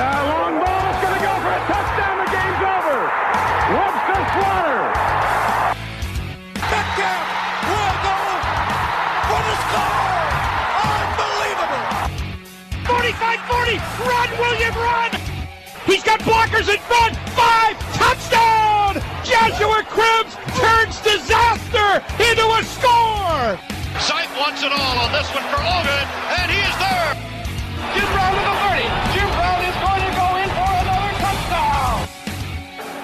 long ball is going to go for a touchdown. The game's over. Webster Slaughter. Metcalf will go for the score. Unbelievable. 45-40. Run, William, run. He's got blockers in front. 5. Touchdown. Joshua Cribbs turns disaster into a score. Sight wants it all on this one for Logan, and he is there. Jim Brown to the 30. Jim Brown is going to go in for another touchdown.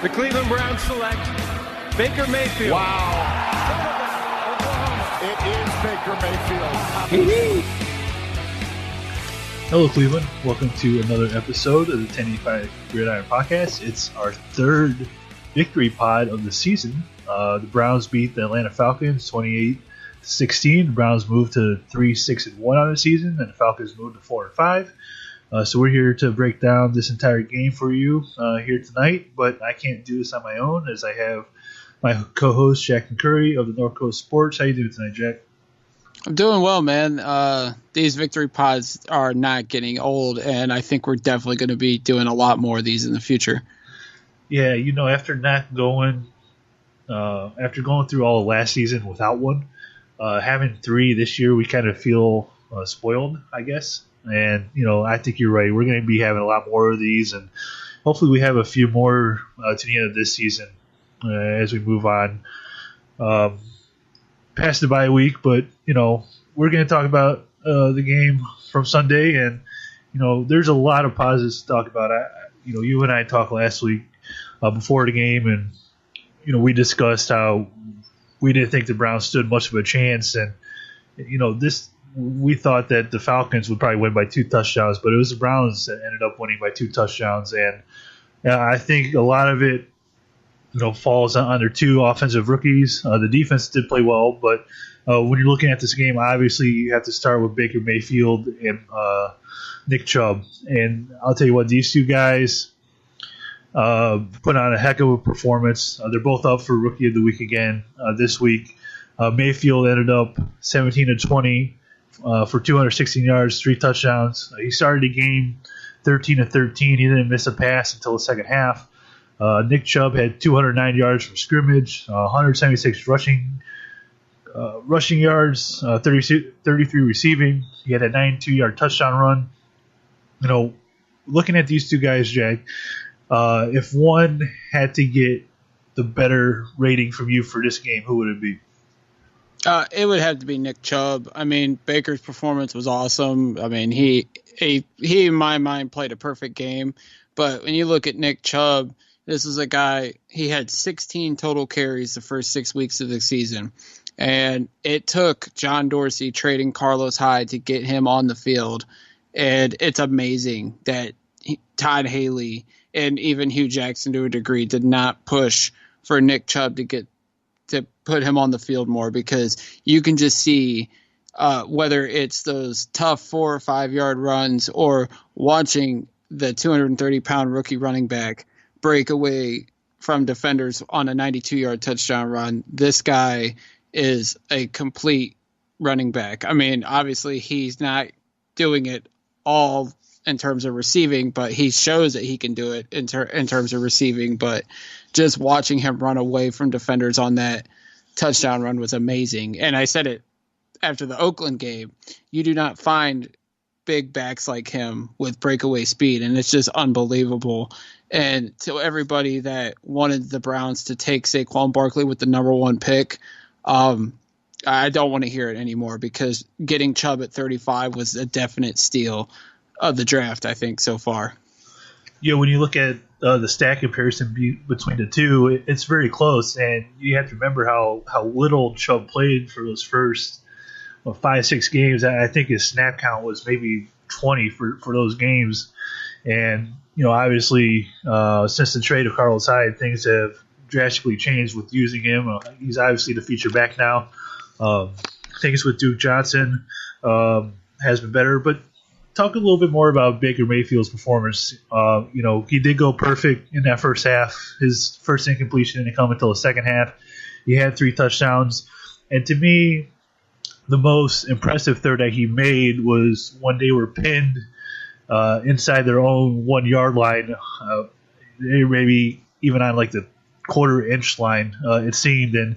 The Cleveland Browns select Baker Mayfield. Wow. It is Baker Mayfield. Hello, Cleveland. Welcome to another episode of the 1085 Gridiron Podcast. It's our third victory pod of the season. The Browns beat the Atlanta Falcons 28-16. The Browns moved to 3-6-1 on the season, and the Falcons moved to 4-5. So we're here to break down this entire game for you here tonight. But I can't do this on my own, as I have my co-host Jack McCurry of the North Coast Sports. How you doing tonight, Jack? I'm doing well, man. These victory pods are not getting old, and I think we're definitely going to be doing a lot more of these in the future. Yeah, after going through all of last season without one, having three this year, we kind of feel spoiled, I guess. And, I think you're right. We're going to be having a lot more of these, and hopefully we have a few more to the end of this season as we move on past the bye week. But, we're going to talk about the game from Sunday, and, there's a lot of positives to talk about. You and I talked last week before the game, and, we discussed how we didn't think the Browns stood much of a chance, and, we thought that the Falcons would probably win by 2 touchdowns, but it was the Browns that ended up winning by 2 touchdowns, and I think a lot of it, falls on their 2 offensive rookies. The defense did play well, but when you're looking at this game, obviously you have to start with Baker Mayfield and Nick Chubb, and I'll tell you what, these 2 guys put on a heck of a performance. They're both up for Rookie of the Week again this week. Mayfield ended up 17-20 for 216 yards, 3 touchdowns. He started the game 13-13. He didn't miss a pass until the second half. Nick Chubb had 209 yards from scrimmage, 176 rushing yards, 33 receiving. He had a 92-yard touchdown run. Looking at these 2 guys, Jack, if one had to get the better rating from you for this game, who would it be? It would have to be Nick Chubb. I mean, Baker's performance was awesome. I mean, he in my mind played a perfect game. But when you look at Nick Chubb, this is a guy, he had 16 total carries the first 6 weeks of the season. And it took John Dorsey trading Carlos Hyde to get him on the field. And it's amazing that Todd Haley and even Hugh Jackson to a degree did not push for Nick Chubb to put him on the field more, because you can just see whether it's those tough 4 or 5 yard runs or watching the 230-pound rookie running back break away from defenders on a 92-yard touchdown run. This guy is a complete running back. I mean, obviously he's not doing it all in terms of receiving, but he shows that he can do it in terms of receiving. But just watching him run away from defenders on that touchdown run was amazing. And I said it after the Oakland game, you do not find big backs like him with breakaway speed, and it's just unbelievable. And to everybody that wanted the Browns to take Saquon Barkley with the number 1 pick, I don't want to hear it anymore, because getting Chubb at 35 was a definite steal of the draft, I think, so far. When you look at the stat comparison between the 2, it's very close, and you have to remember how little Chubb played for those first 5-6 games. I think his snap count was maybe 20 for those games, and obviously since the trade of Carlos Hyde, things have drastically changed with using him. He's obviously the feature back now. Things with Duke Johnson has been better, but talk a little bit more about Baker Mayfield's performance. He did go perfect in that first half. His first incompletion didn't come until the second half. He had 3 touchdowns. And to me, the most impressive throw that he made was when they were pinned inside their own 1 yard line, maybe even on like the quarter-inch line, it seemed. And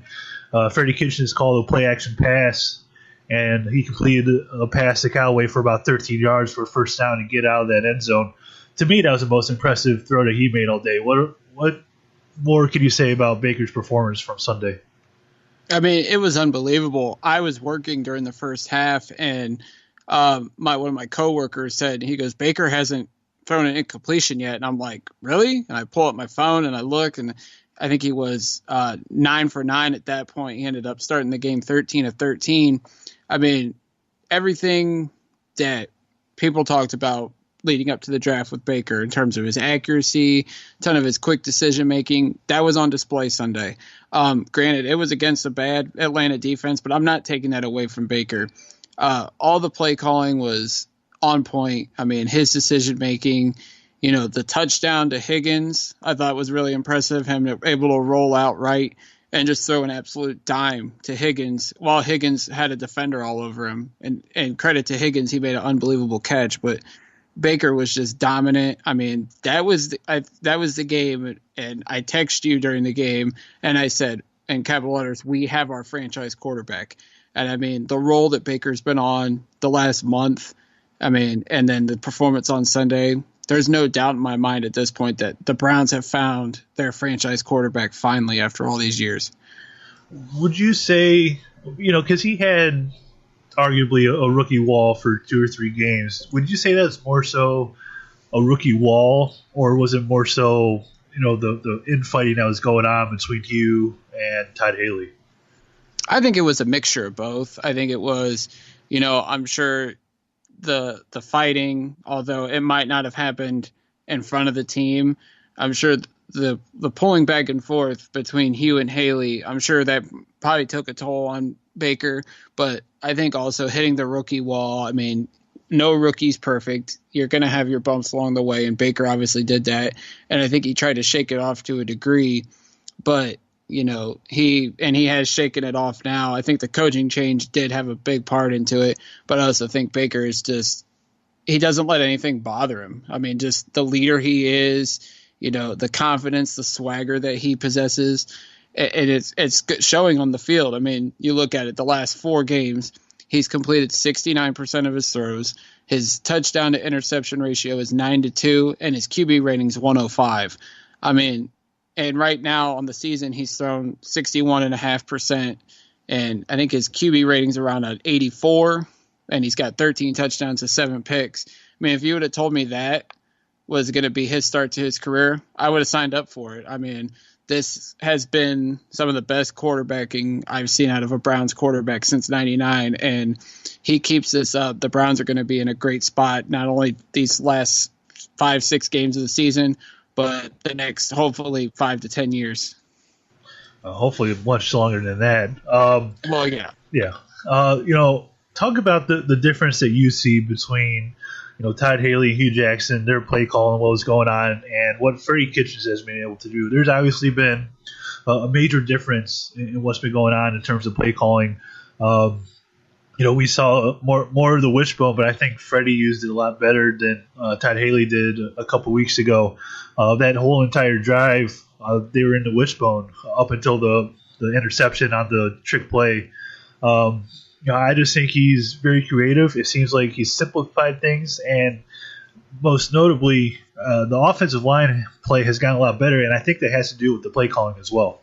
Freddie Kitchens called a play-action pass, and he completed a pass to Callaway for about 13 yards for a first down and get out of that end zone. To me, that was the most impressive throw that he made all day. What more can you say about Baker's performance from Sunday? I mean, it was unbelievable. I was working during the first half, and one of my coworkers said, he goes, Baker hasn't thrown an incompletion yet. And I'm like, really? And I pull up my phone and I look, and I think he was 9 for 9 at that point. He ended up starting the game 13 of 13. I mean, everything that people talked about leading up to the draft with Baker in terms of his accuracy, a ton of his quick decision making, that was on display Sunday. Granted, it was against a bad Atlanta defense, but I'm not taking that away from Baker. All the play calling was on point. I mean, his decision making, the touchdown to Higgins, I thought was really impressive. Him able to roll out right and just throw an absolute dime to Higgins while Higgins had a defender all over him. And credit to Higgins, he made an unbelievable catch, but Baker was just dominant. I mean, that was the game, and I texted you during the game, and I said in capital letters, we have our franchise quarterback. And I mean, the role that Baker's been on the last month, I mean, and then the performance on Sunday, there's no doubt in my mind at this point that the Browns have found their franchise quarterback finally after all these years. Would you say, because he had arguably a rookie wall for 2 or 3 games, would you say that's more so a rookie wall, or was it more so, the infighting that was going on between you and Todd Haley? I think it was a mixture of both. I think it was, I'm sure the fighting, although it might not have happened in front of the team, I'm sure the pulling back and forth between Hugh and Haley, I'm sure that probably took a toll on Baker, but I think also hitting the rookie wall, I mean, no rookie's perfect. You're going to have your bumps along the way, and Baker obviously did that, and I think he tried to shake it off to a degree, but he has shaken it off now. I think the coaching change did have a big part into it, but I also think Baker is he doesn't let anything bother him. I mean, just the leader he is, the confidence, the swagger that he possesses, and it's showing on the field. I mean, you look at it, the last 4 games, he's completed 69% of his throws. His touchdown to interception ratio is 9-2, and his QB rating is 105. I mean, and right now on the season, he's thrown 61.5%, and I think his QB rating's around an 84, and he's got 13 touchdowns to 7 picks. I mean, if you would have told me that was going to be his start to his career, I would have signed up for it. I mean, this has been some of the best quarterbacking I've seen out of a Browns quarterback since '99, and he keeps this up. The Browns are going to be in a great spot, not only these last 5-6 games of the season, but the next, hopefully, 5 to 10 years. Hopefully much longer than that. Well, yeah. Yeah. Talk about the difference that you see between, Todd Haley, Hugh Jackson, their play calling, what was going on, and what Freddie Kitchens has been able to do. There's obviously been a major difference in what's been going on in terms of play calling. We saw more of the wishbone, but I think Freddie used it a lot better than Todd Haley did a couple weeks ago. That whole entire drive, they were in the wishbone up until the interception on the trick play. I just think he's very creative. It seems like he's simplified things, and most notably, the offensive line play has gotten a lot better, and I think that has to do with the play calling as well.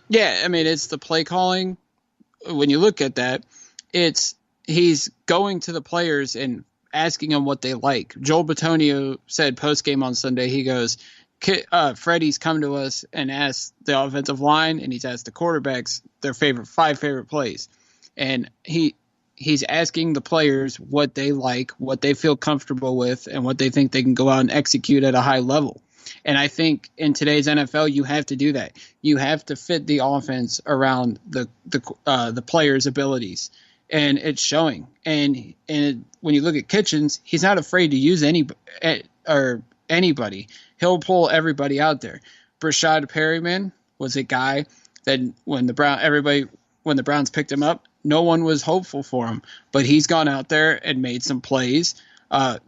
Yeah, I mean, it's the play calling. When you look at that, he's going to the players and asking them what they like. Joel Bitonio said post-game on Sunday, he goes, Freddie's come to us and asked the offensive line, and he's asked the quarterbacks their 5 favorite plays. And he's asking the players what they like, what they feel comfortable with, and what they think they can go out and execute at a high level. And I think in today's NFL, you have to do that. You have to fit the offense around the players' abilities, and it's showing. And when you look at Kitchens, he's not afraid to use anybody. He'll pull everybody out there. Brashad Perryman was a guy that when the Browns picked him up, no one was hopeful for him, but he's gone out there and made some plays.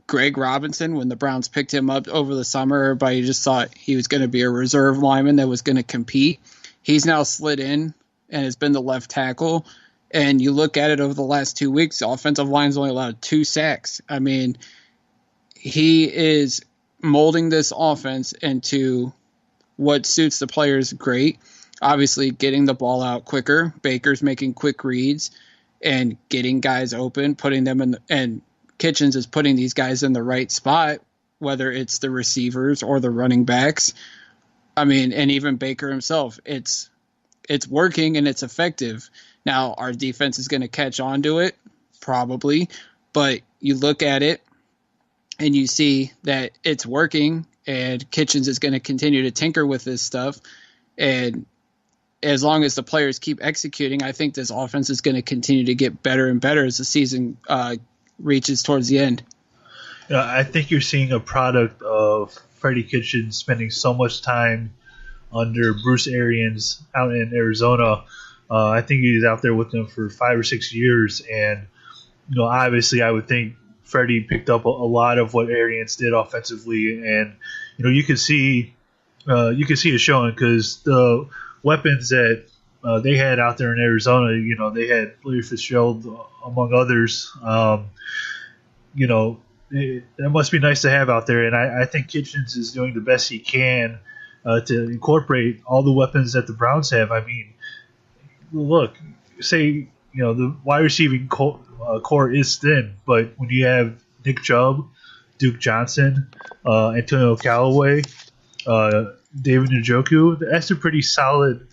Greg Robinson, when the Browns picked him up over the summer, everybody just thought he was going to be a reserve lineman that was going to compete. He's now slid in and has been the left tackle. And you look at it over the last 2 weeks, the offensive line's only allowed 2 sacks. I mean, he is molding this offense into what suits the players great. Obviously, getting the ball out quicker. Baker's making quick reads and getting guys open, putting them in, and Kitchens is putting these guys in the right spot, whether it's the receivers or the running backs. I mean, and even Baker himself, it's working and it's effective. Now, our defense is going to catch on to it, probably, but you look at it and you see that it's working, and Kitchens is going to continue to tinker with this stuff. And as long as the players keep executing, I think this offense is going to continue to get better and better as the season reaches towards the end. I think you're seeing a product of Freddie Kitchens spending so much time under Bruce Arians out in Arizona. I think he was out there with them for 5 or 6 years, and obviously, I would think Freddie picked up a lot of what Arians did offensively, and you can see it showing because the weapons that they had out there in Arizona, they had Larry Fitzgerald among others. It must be nice to have out there, and I think Kitchens is doing the best he can to incorporate all the weapons that the Browns have. I mean, look, say the wide receiving core is thin, but when you have Nick Chubb, Duke Johnson, Antonio Callaway, David Njoku, that's a pretty solid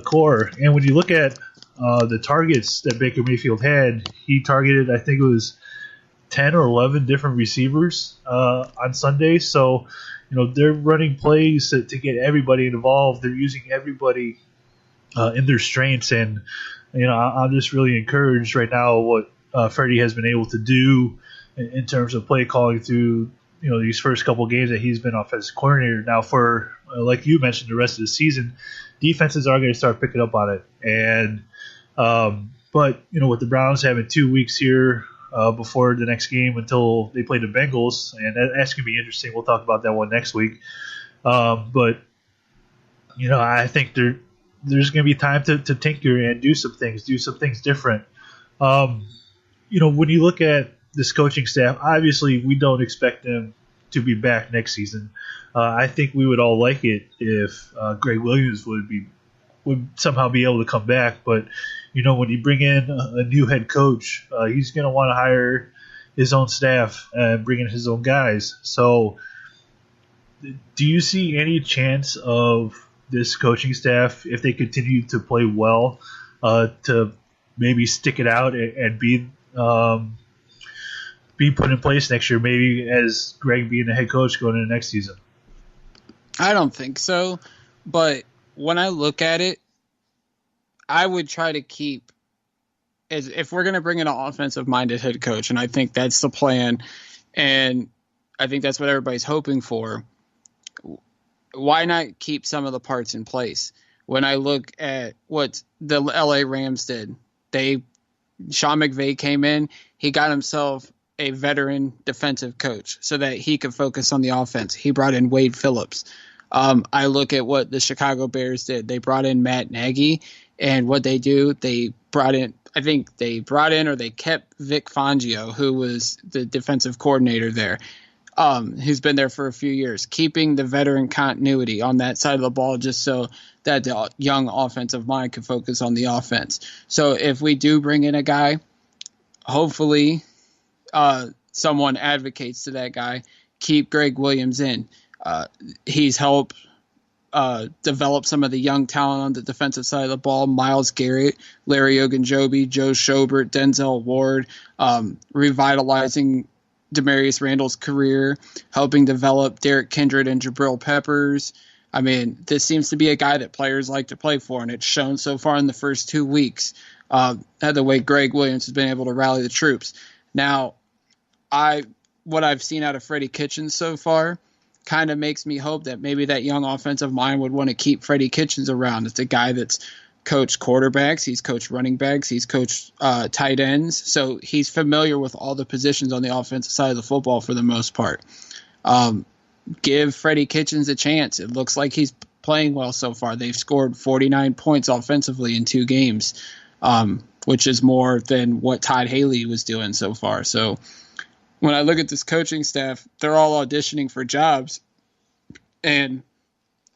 core. And when you look at the targets that Baker Mayfield had, he targeted, I think it was 10 or 11 different receivers on Sunday. So, they're running plays to get everybody involved. They're using everybody in their strengths. And, I'm just really encouraged right now what Freddie has been able to do in terms of play calling through, these first couple of games that he's been offensive coordinator. Now, for, like you mentioned, the rest of the season, defenses are going to start picking up on it. And, but, with the Browns having 2 weeks here before the next game until they play the Bengals, and that's going to be interesting. We'll talk about that one next week. But, I think there's going to be time to tinker and do some things different. When you look at this coaching staff, obviously we don't expect them to be back next season. I think we would all like it if Greg Williams would somehow be able to come back. But, when you bring in a new head coach, he's going to want to hire his own staff and bring in his own guys. So do you see any chance of this coaching staff, if they continue to play well, to maybe stick it out and be put in place next year, maybe as Greg being the head coach going into next season? I don't think so, but when I look at it, I would try to keep, if we're going to bring in an offensive-minded head coach, and I think that's the plan, and I think that's what everybody's hoping for, why not keep some of the parts in place? When I look at what the LA Rams did, Sean McVay came in, he got himself a veteran defensive coach so that he could focus on the offense. He brought in Wade Phillips. I look at what the Chicago Bears did. They brought in Matt Nagy, and what they do, they kept Vic Fangio, who was the defensive coordinator there, who's been there for a few years, keeping the veteran continuity on that side of the ball just so that the young offensive mind can focus on the offense. So if we do bring in a guy, hopefully someone advocates to that guy, keep Greg Williams in. He's helped develop some of the young talent on the defensive side of the ball. Myles Garrett, Larry Ogunjobi, Joe Schobert, Denzel Ward, revitalizing Demarius Randall's career, helping develop Derek Kindred and Jabril Peppers. I mean, this seems to be a guy that players like to play for, and it's shown so far in the first 2 weeks the way Greg Williams has been able to rally the troops. Now, what I've seen out of Freddie Kitchens so far kind of makes me hope that maybe that young offensive mind would want to keep Freddie Kitchens around. It's a guy that's coached quarterbacks, he's coached running backs, he's coached tight ends. So he's familiar with all the positions on the offensive side of the football for the most part. Give Freddie Kitchens a chance. It looks like he's playing well so far. They've scored 49 points offensively in 2 games, which is more than what Todd Haley was doing so far. So when I look at this coaching staff, they're all auditioning for jobs. And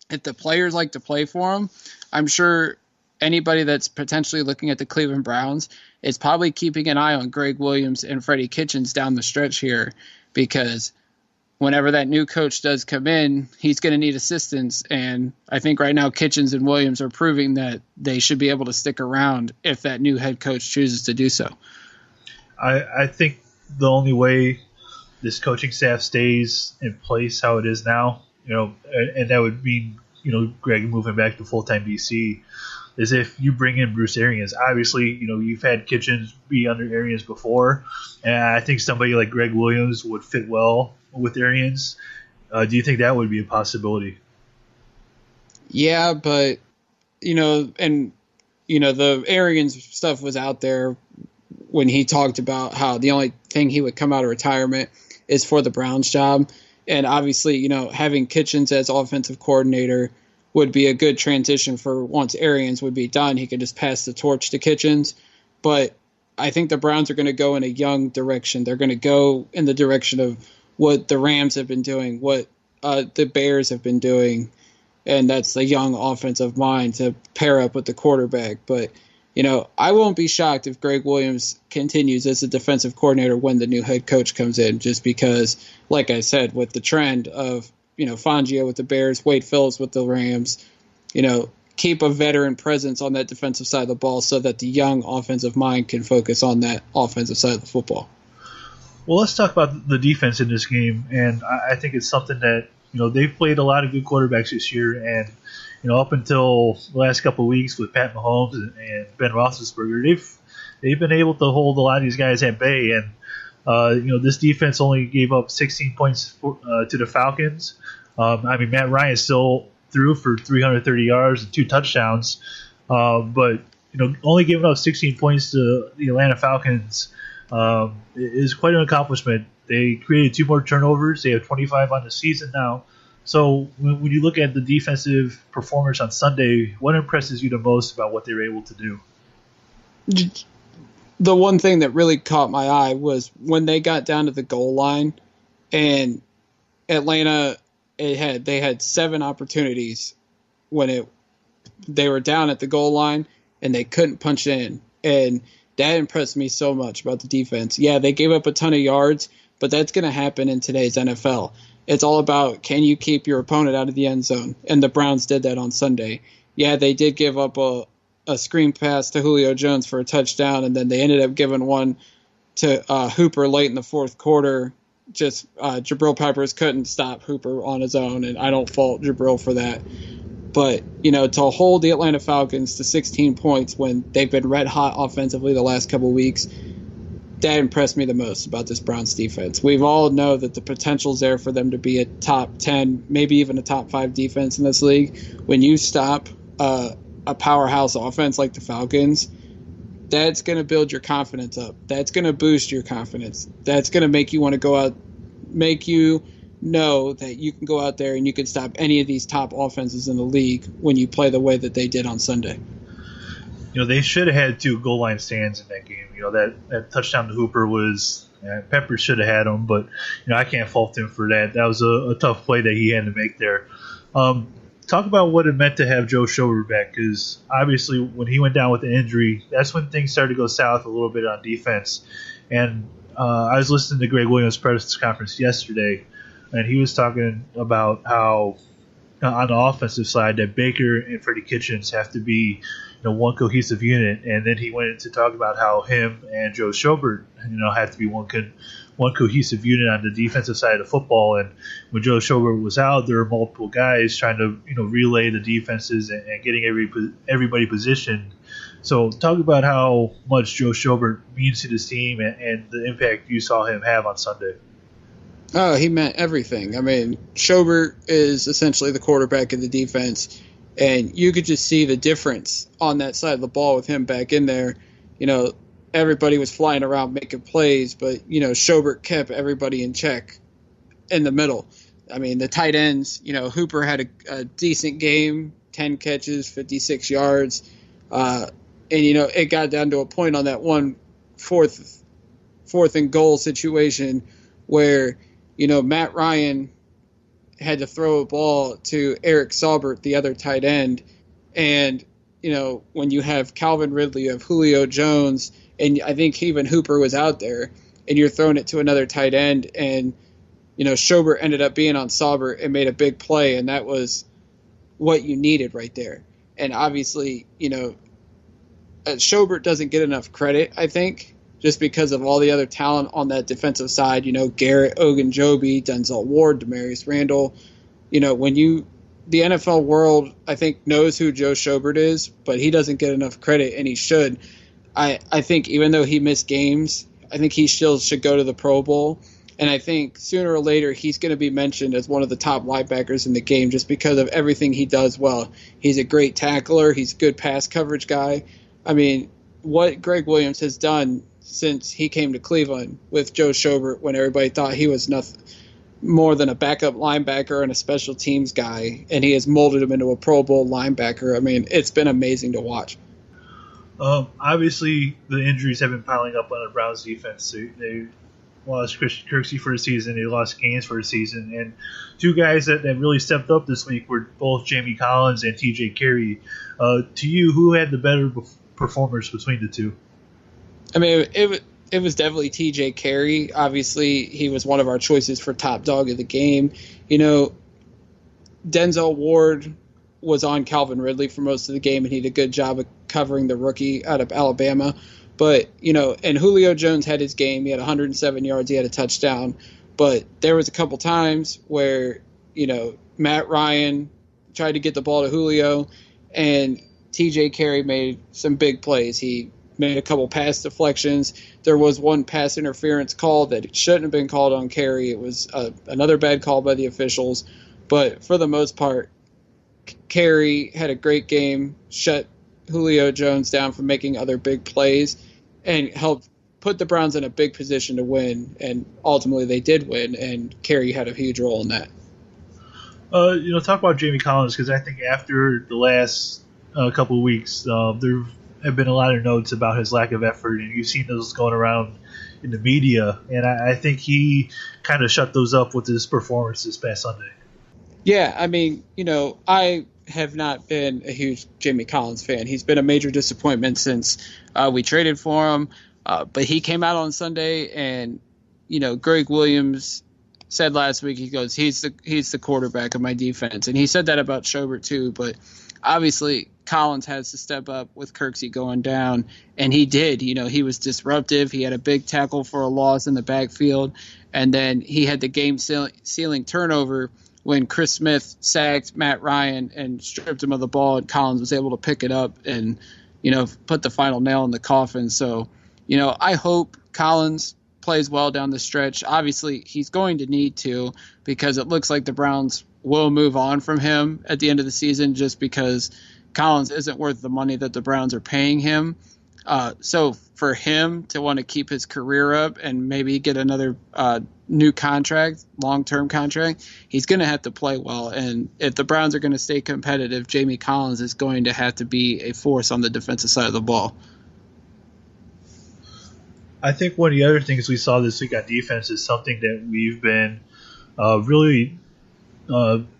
if the players like to play for them, I'm sure anybody that's potentially looking at the Cleveland Browns is probably keeping an eye on Greg Williams and Freddie Kitchens down the stretch here, because whenever that new coach does come in, he's going to need assistance. And I think right now Kitchens and Williams are proving that they should be able to stick around if that new head coach chooses to do so. I think the only way this coaching staff stays in place how it is now, and that would mean, Greg moving back to full-time DC, is if you bring in Bruce Arians. Obviously, you've had Kitchens be under Arians before, and I think somebody like Greg Williams would fit well with Arians. Do you think that would be a possibility? Yeah, but, the Arians stuff was out there when he talked about how the only thing he would come out of retirement is for the Browns job. And obviously, having Kitchens as offensive coordinator would be a good transition for once Arians would be done. He could just pass the torch to Kitchens. But I think the Browns are going to go in a young direction. They're going to go in the direction of what the Rams have been doing, what the Bears have been doing, and that's the young offensive mind to pair up with the quarterback. But, I won't be shocked if Greg Williams continues as a defensive coordinator when the new head coach comes in, just because, like I said, with the trend of, Fangio with the Bears, Wade Phillips with the Rams, keep a veteran presence on that defensive side of the ball so that the young offensive mind can focus on that offensive side of the football. Well, let's talk about the defense in this game, and I think it's something that, they've played a lot of good quarterbacks this year, and, up until the last couple of weeks with Pat Mahomes and Ben Roethlisberger, they've been able to hold a lot of these guys at bay, and, this defense only gave up 16 points to the Falcons. Matt Ryan still threw for 330 yards and 2 touchdowns, but, only giving up 16 points to the Atlanta Falcons is quite an accomplishment. They created 2 more turnovers. They have 25 on the season now. So when you look at the defensive performance on Sunday, what impresses you the most about what they were able to do? The one thing that really caught my eye was when they got down to the goal line, and Atlanta, they had 7 opportunities when they were down at the goal line and they couldn't punch in. And that impressed me so much about the defense. Yeah, they gave up a ton of yards, but that's going to happen in today's NFL. It's all about, can you keep your opponent out of the end zone? And the Browns did that on Sunday. Yeah, they did give up a screen pass to Julio Jones for a touchdown, and then they ended up giving one to Hooper late in the fourth quarter. Just Jabril Peppers couldn't stop Hooper on his own, and I don't fault Jabril for that. But, to hold the Atlanta Falcons to 16 points when they've been red hot offensively the last couple of weeks, that impressed me the most about this Browns defense. We all know that the potential's there for them to be a top 10, maybe even a top 5 defense in this league. When you stop a powerhouse offense like the Falcons, that's going to build your confidence up. That's going to boost your confidence. That's going to make you want to go out, make you know that you can go out there and you can stop any of these top offenses in the league when you play the way that they did on Sunday. They should have had 2 goal line stands in that game. That touchdown to Hooper was Pepper should have had him, but I can't fault him for that. That was a tough play that he had to make there. Talk about what it meant to have Joe Schobert back, because obviously when he went down with the injury, that's when things started to go south a little bit on defense. And I was listening to Greg Williams' press conference yesterday, and he was talking about how on the offensive side that Baker and Freddie Kitchens have to be one cohesive unit, and then he went into talk about how him and Joe Schobert have to be one cohesive unit on the defensive side of the football. And when Joe Schobert was out, there were multiple guys trying to relay the defenses and getting everybody positioned. So talk about how much Joe Schobert means to this team and the impact you saw him have on Sunday. Oh, he meant everything. Schobert is essentially the quarterback of the defense. And you could just see the difference on that side of the ball with him back in there. Everybody was flying around making plays, but, Schobert kept everybody in check in the middle. I mean, the tight ends, Hooper had a decent game, 10 catches, 56 yards. And, it got down to a point on that one fourth and goal situation where, Matt Ryan had to throw a ball to Eric Saubert, the other tight end. And, when you have Calvin Ridley, you have Julio Jones, and I think even Hooper was out there, and you're throwing it to another tight end, and, Schobert ended up being on Saubert and made a big play, and that was what you needed right there. And obviously, Schobert doesn't get enough credit, I think, just because of all the other talent on that defensive side, Garrett, Ogunjobi, Denzel Ward, Demarius Randall. The NFL world, I think, knows who Joe Schobert is, but he doesn't get enough credit, and he should. I think even though he missed games, I think he still should go to the Pro Bowl. And I think sooner or later he's going to be mentioned as one of the top linebackers in the game just because of everything he does well. He's a great tackler. He's a good pass coverage guy. I mean, what Greg Williams has done since he came to Cleveland with Joe Schobert when everybody thought he was nothing more than a backup linebacker and a special teams guy, and he has molded him into a Pro Bowl linebacker. I mean, it's been amazing to watch. Obviously, the injuries have been piling up on the Browns defense. They lost Christian Kirksey for the season. They lost Gaines for the season. And two guys that really stepped up this week were both Jamie Collins and TJ Carey. To you, who had the better performers between the two? I mean, it was definitely TJ Carey. Obviously, he was one of our choices for top dog of the game. Denzel Ward was on Calvin Ridley for most of the game, and he did a good job of covering the rookie out of Alabama. But, and Julio Jones had his game. He had 107 yards. He had a touchdown. But there was a couple times where, Matt Ryan tried to get the ball to Julio, and TJ Carey made some big plays. He made a couple pass deflections. There was one pass interference call that shouldn't have been called on Carey. It was another bad call by the officials. But for the most part, Carey had a great game, shut Julio Jones down from making other big plays, and helped put the Browns in a big position to win. And ultimately they did win, and Carey had a huge role in that. Talk about Jamie Collins, because I think after the last couple of weeks, there have been a lot of notes about his lack of effort, and you've seen those going around in the media, and I think he kind of shut those up with his performance this past Sunday. Yeah, I mean, I have not been a huge Jamie Collins fan. He's been a major disappointment since we traded for him, but he came out on Sunday, and, Greg Williams said last week, he goes, he's the quarterback of my defense, and he said that about Schobert too, but obviously Collins has to step up with Kirksey going down, and he did. He was disruptive. He had a big tackle for a loss in the backfield, and then he had the game-sealing turnover when Chris Smith sacked Matt Ryan and stripped him of the ball, and Collins was able to pick it up and, put the final nail in the coffin. So, I hope Collins plays well down the stretch. Obviously, he's going to need to, because it looks like the Browns will move on from him at the end of the season just because Collins isn't worth the money that the Browns are paying him. So for him to want to keep his career up and maybe get another new contract, long-term contract, he's going to have to play well. And if the Browns are going to stay competitive, Jamie Collins is going to have to be a force on the defensive side of the ball. I think one of the other things we saw this week on defense is something that we've been really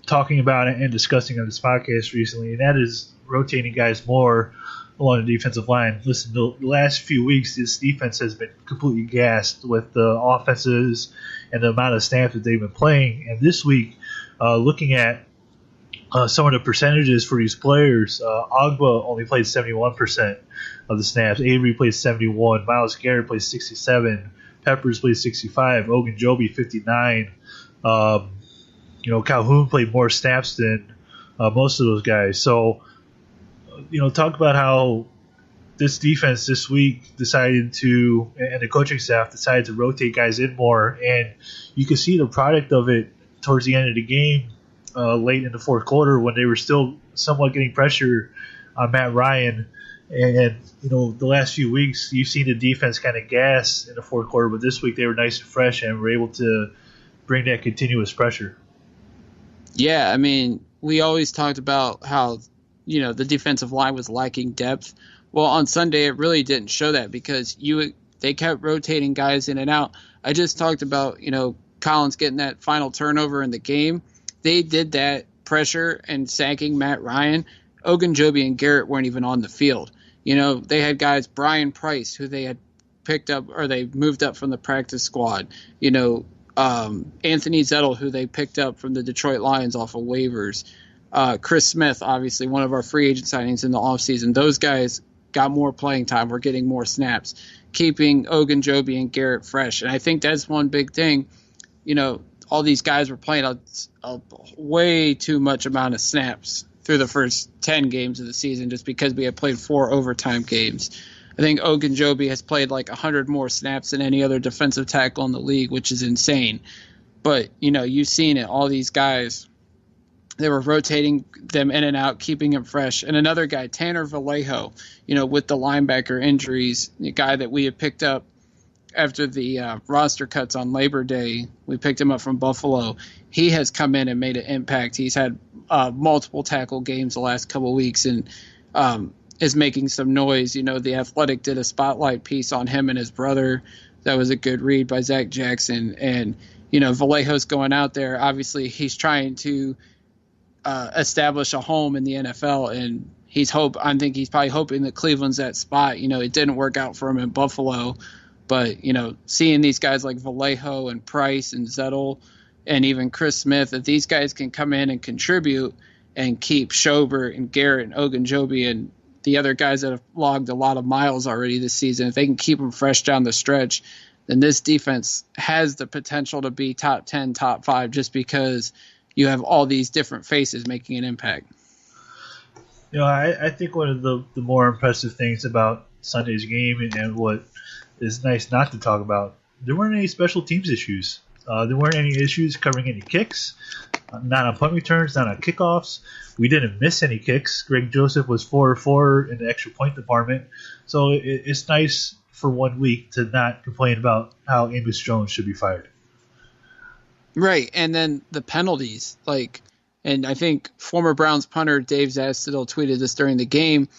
talking about and discussing on this podcast recently, and that is rotating guys more along the defensive line. Listen, the last few weeks, this defense has been completely gassed with the offenses and the amount of snaps that they've been playing. And this week, looking at some of the percentages for these players, Agba only played 71% of the snaps. Avery plays 71. Myles Garrett plays 67. Peppers plays 65. Ogunjobi 59. Calhoun played more snaps than most of those guys. So, talk about how this defense this week decided to, and the coaching staff decided to rotate guys in more, and you can see the product of it towards the end of the game. late in the fourth quarter when they were still somewhat getting pressure on Matt Ryan. And the last few weeks, you've seen the defense kind of gas in the fourth quarter, but this week they were nice and fresh and were able to bring that continuous pressure. Yeah, I mean, we always talked about how, the defensive line was lacking depth. Well, on Sunday, it really didn't show that because they kept rotating guys in and out. I just talked about, Collins getting that final turnover in the game. They did that pressure and sacking Matt Ryan. Ogunjobi and Garrett weren't even on the field. They had guys, Brian Price, who they had picked up or they moved up from the practice squad. Anthony Zettel, who they picked up from the Detroit Lions off of waivers. Chris Smith, obviously one of our free agent signings in the offseason. Those guys got more playing time. We're getting more snaps, keeping Ogunjobi and Garrett fresh. And I think that's one big thing. All these guys were playing a way too much amount of snaps through the first 10 games of the season just because we had played 4 overtime games. I think Ogunjobi has played like 100 more snaps than any other defensive tackle in the league, which is insane. But, you've seen it. All these guys, they were rotating them in and out, keeping them fresh. And another guy, Tanner Vallejo, with the linebacker injuries, the guy that we had picked up after the roster cuts on Labor Day, we picked him up from Buffalo. He has come in and made an impact. He's had multiple tackle games the last couple of weeks and is making some noise. The Athletic did a spotlight piece on him and his brother. That was a good read by Zach Jackson. And, Vallejo's going out there. Obviously, he's trying to establish a home in the NFL, and I think he's probably hoping that Cleveland's that spot. It didn't work out for him in Buffalo. But, seeing these guys like Vallejo and Price and Zettel and even Chris Smith, if these guys can come in and contribute and keep Schobert and Garrett and Ogunjobi and the other guys that have logged a lot of miles already this season, if they can keep them fresh down the stretch, then this defense has the potential to be top 10, top 5 just because you have all these different faces making an impact. I think one of the more impressive things about Sunday's game and what is nice not to talk about, there weren't any special teams issues. There weren't any issues covering any kicks, not on punt returns, not on kickoffs. We didn't miss any kicks. Greg Joseph was 4-4 in the extra point department. So it's nice for 1 week to not complain about how Amos Jones should be fired. Right, and then the penalties. And I think former Browns punter Dave Zastidle tweeted this during the game.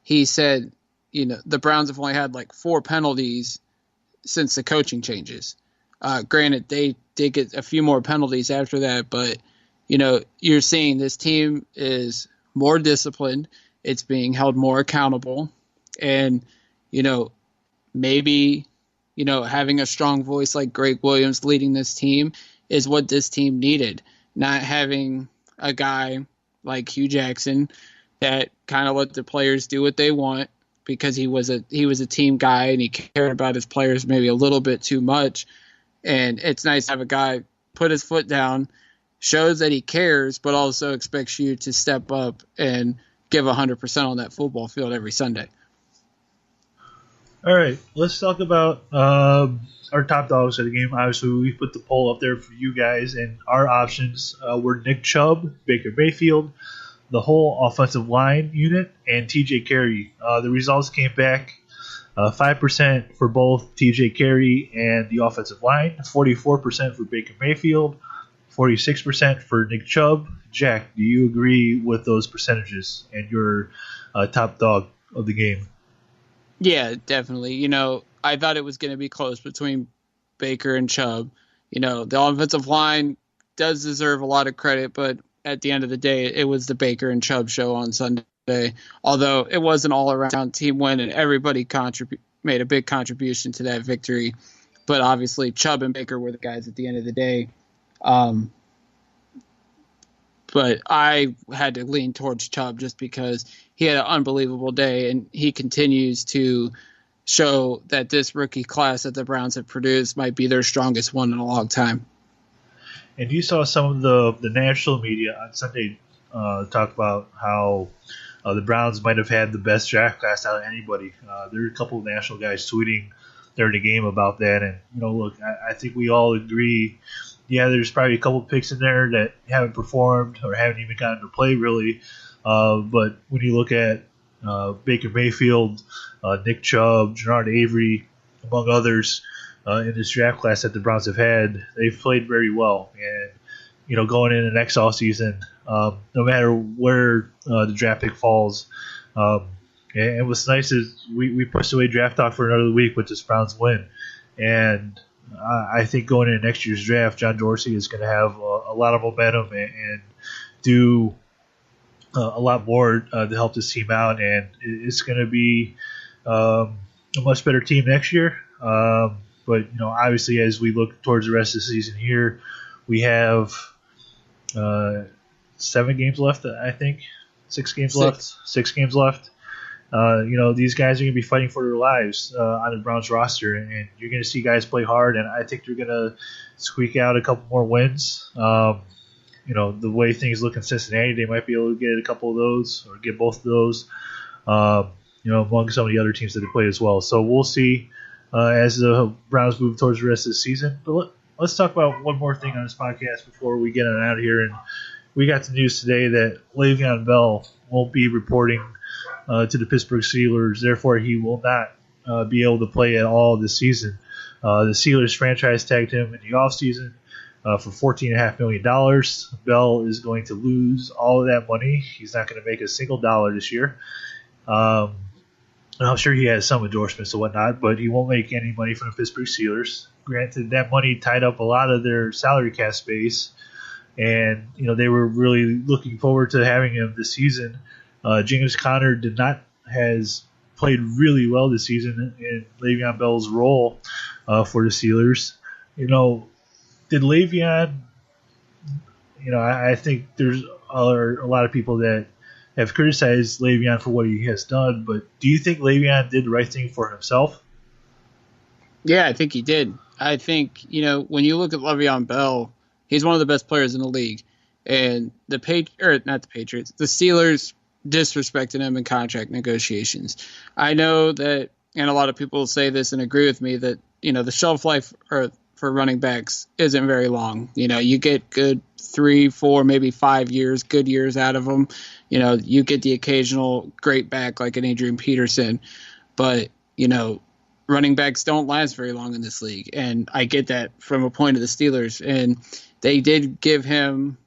He said, the Browns have only had 4 penalties since the coaching changes. Granted, they did get a few more penalties after that, but, you're seeing this team is more disciplined. It's being held more accountable. And, maybe, having a strong voice like Greg Williams leading this team is what this team needed. Not having a guy like Hugh Jackson that kind of let the players do what they want because he was a team guy and he cared about his players maybe a little bit too much. And it's nice to have a guy put his foot down, shows that he cares, but also expects you to step up and give 100% on that football field every Sunday. All right, let's talk about our top dogs of the game. Obviously, we put the poll up there for you guys, and our options were Nick Chubb, Baker Mayfield, the whole offensive line unit, and T.J. Carey. The results came back 5% for both T.J. Carey and the offensive line, 44% for Baker Mayfield, 46% for Nick Chubb. Jack, do you agree with those percentages and your top dog of the game? Yeah, definitely. I thought it was going to be close between Baker and Chubb. The offensive line does deserve a lot of credit, but at the end of the day, it was the Baker and Chubb show on Sunday. Although it was an all-around team win and everybody made a big contribution to that victory. But obviously, Chubb and Baker were the guys at the end of the day. But I had to lean towards Chubb just because he had an unbelievable day, and he continues to show that this rookie class that the Browns have produced might be their strongest one in a long time. And you saw some of the national media on Sunday talk about how the Browns might have had the best draft class out of anybody. There were a couple of national guys tweeting during the game about that. And, look, I think we all agree yeah, there's probably a couple picks in there that haven't performed or haven't even gotten to play really. But when you look at Baker Mayfield, Nick Chubb, Jernard Avery, among others in this draft class that the Browns have had, they've played very well. And going into next offseason, no matter where the draft pick falls, and what's nice is we pushed away draft talk for another week with this Browns win. And I think going into next year's draft, John Dorsey is going to have a lot of momentum and do a lot more to help this team out. And it's going to be a much better team next year. But obviously, as we look towards the rest of the season here, we have 7 games left. I think 6 games left. 6 games left. These guys are going to be fighting for their lives on the Browns roster, and you're going to see guys play hard, and I think they're going to squeak out a couple more wins. The way things look in Cincinnati, they might be able to get a couple of those or get both of those, among some of the other teams that they play as well. So we'll see as the Browns move towards the rest of the season. But let's talk about one more thing on this podcast before we get on out of here. And we got the news today that Le'Veon Bell won't be reporting to the Pittsburgh Steelers. Therefore, he will not be able to play at all this season. The Steelers franchise tagged him in the offseason for $14.5 million. Bell is going to lose all of that money. He's not going to make a single dollar this year. And I'm sure he has some endorsements and whatnot, but he won't make any money from the Pittsburgh Steelers. Granted, that money tied up a lot of their salary cap space, and they were really looking forward to having him this season. James Conner has played really well this season in Le'Veon Bell's role for the Steelers. Did Le'Veon? I think there's a lot of people that have criticized Le'Veon for what he has done, but do you think Le'Veon did the right thing for himself? Yeah, I think he did. I think, when you look at Le'Veon Bell, he's one of the best players in the league. And the Steelers disrespected him in contract negotiations. I know that, and a lot of people say this and agree with me, that, the shelf life for running backs isn't very long. You get good 3, 4, maybe 5 years, good years out of them. You get the occasional great back like an Adrian Peterson. But, running backs don't last very long in this league. And I get that from a point of the Steelers. And they did give him,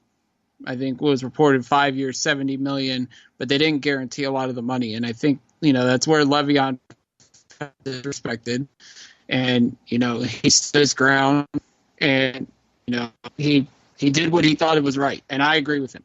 I think what was reported, 5 years, $70 million, but they didn't guarantee a lot of the money. And I think, that's where Le'Veon is respected. And, he stood his ground and, he did what he thought it was right. And I agree with him.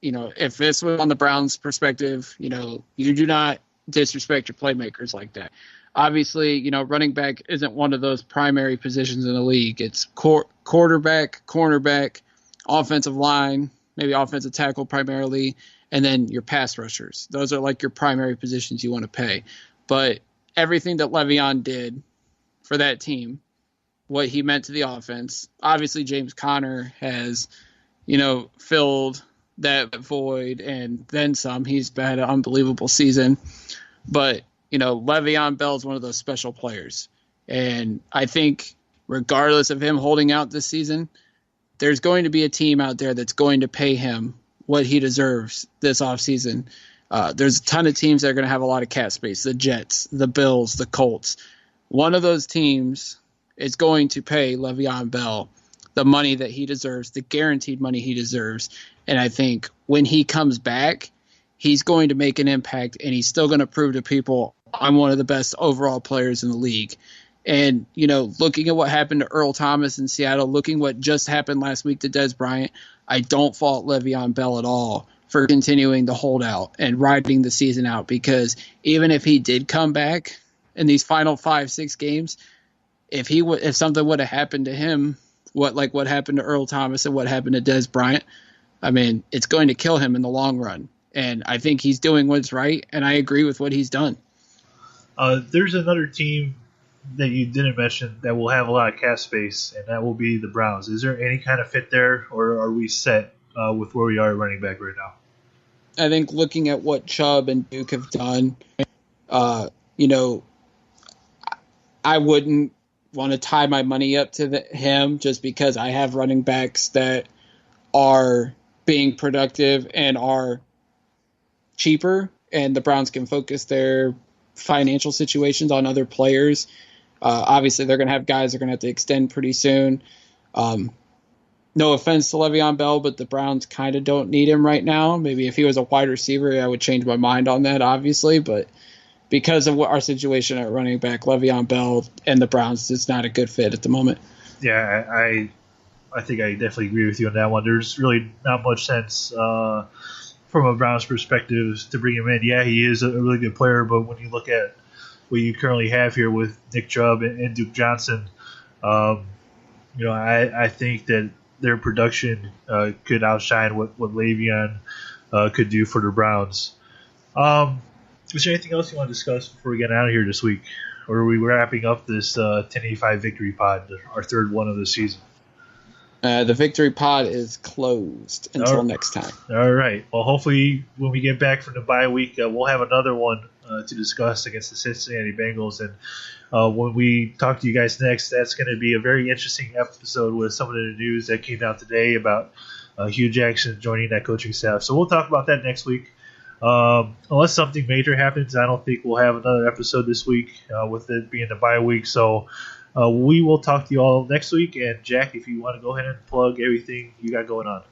If this was on the Browns' perspective, you do not disrespect your playmakers like that. Obviously, running back isn't one of those primary positions in the league. It's quarterback, cornerback, offensive line, maybe offensive tackle primarily, and then your pass rushers. Those are like your primary positions you want to pay. But everything that Le'Veon did for that team, what he meant to the offense, obviously James Conner has, filled that void and then some. He's had an unbelievable season. But, Le'Veon Bell is one of those special players. And I think regardless of him holding out this season, there's going to be a team out there that's going to pay him what he deserves this offseason. There's a ton of teams that are going to have a lot of cap space, the Jets, the Bills, the Colts. One of those teams is going to pay Le'Veon Bell the money that he deserves, the guaranteed money he deserves. And I think when he comes back, he's going to make an impact, and he's still going to prove to people, I'm one of the best overall players in the league. And, looking at what happened to Earl Thomas in Seattle, looking what just happened last week to Dez Bryant, I don't fault Le'Veon Bell at all for continuing to hold out and riding the season out, because even if he did come back in these final 5-6 games, if something would have happened to him, what happened to Earl Thomas and what happened to Dez Bryant, it's going to kill him in the long run. And I think he's doing what's right, and I agree with what he's done. There's another team that you didn't mention that will have a lot of cap space, and that will be the Browns. Is there any kind of fit there, or are we set with where we are at running back right now? I think looking at what Chubb and Duke have done, I wouldn't want to tie my money up to him just because I have running backs that are being productive and are cheaper, and the Browns can focus their financial situations on other players. Obviously, they're going to have guys they're going to have to extend pretty soon. No offense to Le'Veon Bell, but the Browns kind of don't need him right now. Maybe if he was a wide receiver, I would change my mind on that, obviously. But because of our situation at running back, Le'Veon Bell and the Browns, it's not a good fit at the moment. Yeah, I think I definitely agree with you on that one. There's really not much sense from a Browns perspective to bring him in. Yeah, he is a really good player, but when you look at what you currently have here with Nick Chubb and Duke Johnson, I think that their production could outshine what Le'Veon could do for the Browns. Is there anything else you want to discuss before we get out of here this week? Or are we wrapping up this 1085 Victory Pod, our third one of the season? The Victory Pod is closed until next time. All right. Well, hopefully when we get back from the bye week, we'll have another one to discuss against the Cincinnati Bengals. And when we talk to you guys next, that's going to be a very interesting episode with some of the news that came out today about Hugh Jackson joining that coaching staff. So we'll talk about that next week. Unless something major happens, I don't think we'll have another episode this week with it being the bye week. So we will talk to you all next week. And Jack, if you want to go ahead and plug everything you got going on.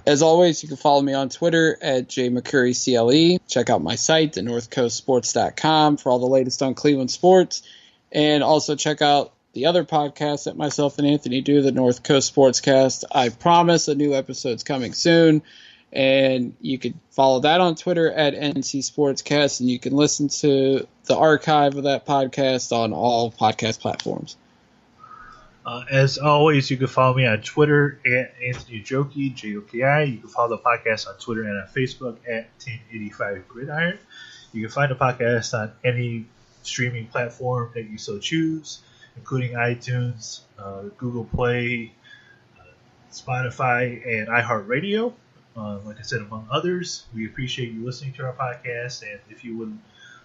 As always, you can follow me on Twitter at jmccurrycle. Check out my site, thenorthcoastsports.com, for all the latest on Cleveland sports. And also check out the other podcasts that myself and Anthony do, the North Coast Sportscast. I promise a new episode's coming soon. And you can follow that on Twitter at NC Sportscast, and you can listen to the archive of that podcast on all podcast platforms. As always, you can follow me on Twitter at Anthony Joki, Joki. You can follow the podcast on Twitter and on Facebook at 1085 Gridiron. You can find the podcast on any streaming platform that you so choose, including iTunes, Google Play, Spotify, and iHeartRadio. Like I said, among others. We appreciate you listening to our podcast, and if you would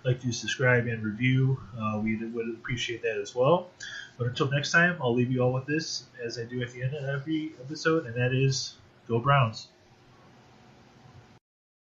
like to subscribe and review, we would appreciate that as well. But until next time, I'll leave you all with this, as I do at the end of every episode, and that is, Go Browns.